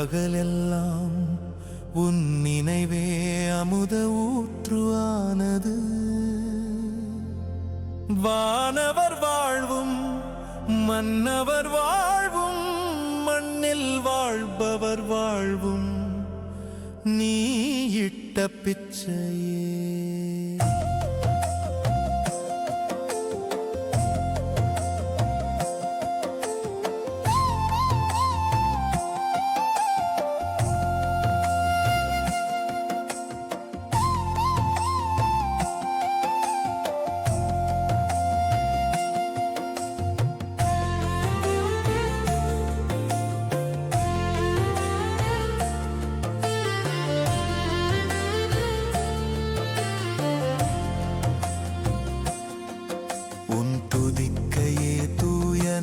பகலெல்லாம் உன் நினைவே அமுத ஊற்றுவானது. வானவர் வாழ்வும் மன்னவர் வாழ்வும் மண்ணில் வாழ்பவர் வாழ்வும் நீ இட்ட பிச்சையே.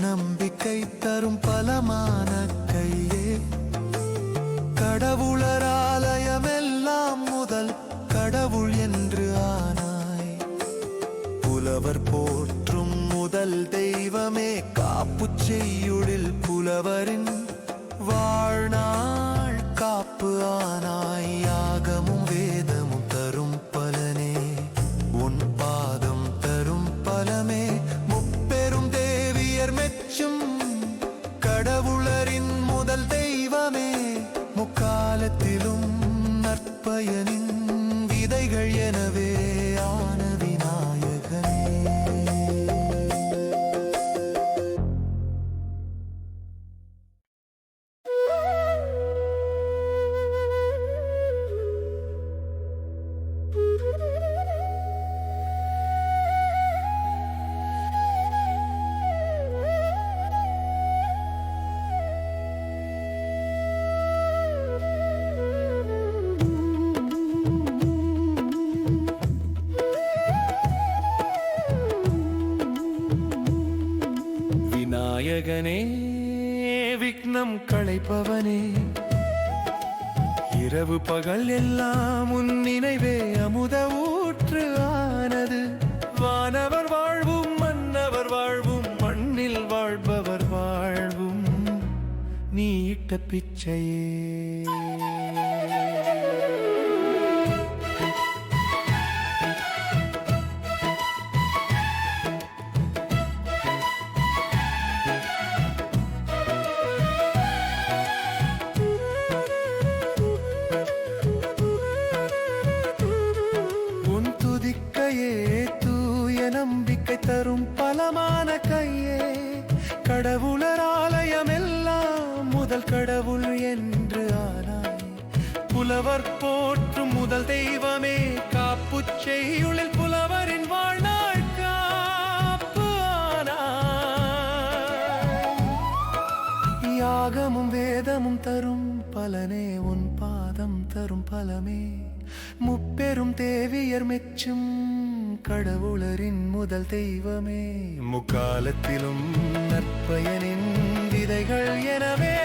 நம்பிக்கை தரும் பலமான கையே, கடவுளர் ஆலயமெல்லாம் முதல் கடவுள் என்று ஆனாய். புலவர் போற்றும் முதல் தெய்வமே, காப்பு செய்யுளில் புலவரின் வாழ்நாள் காப்பு ஆனாய். யாகமும் வேதமும் தரும் பலனே, உன் பாதம் தரும் பலமே. முப்பெரும் தேவியர் மெச்சும் கடவுளரின் முதல் தெய்வமே, முக்காலத்திலும் நற்பயனின் விதைகள் எனவே ஆன விநாயகனே. விநாயகனே விக்னம் களைப்பவனே, இரவு பகல் எல்லாம் உன் நினைவே அமுத ஊற்று ஆனது. வானவர் வாழ்வும் மன்னவர் வாழ்வும் மண்ணில் வாழ்பவர் வாழ்வும் நீ இட்ட பிச்சையே. தூய நம்பிக்கை தரும் பலமான கையே, கடவுளர் ஆலயமெல்லாம் முதல் கடவுள் என்று ஆனாய். புலவர் போற்றும் முதல் தெய்வமே, காப்பு செய்யுளில் புலவரின் வாழ்நாள் காப்பு ஆனாய். யாகமும் வேதமும் தரும் பலனே, உன் பாதம் தரும் பலமே. முப்பெரும் தேவியர் மெச்சும் கடவுளரின் முதல் தெய்வமே, முக்காலத்திலும் நற்பயனின் விதைகள் எனவே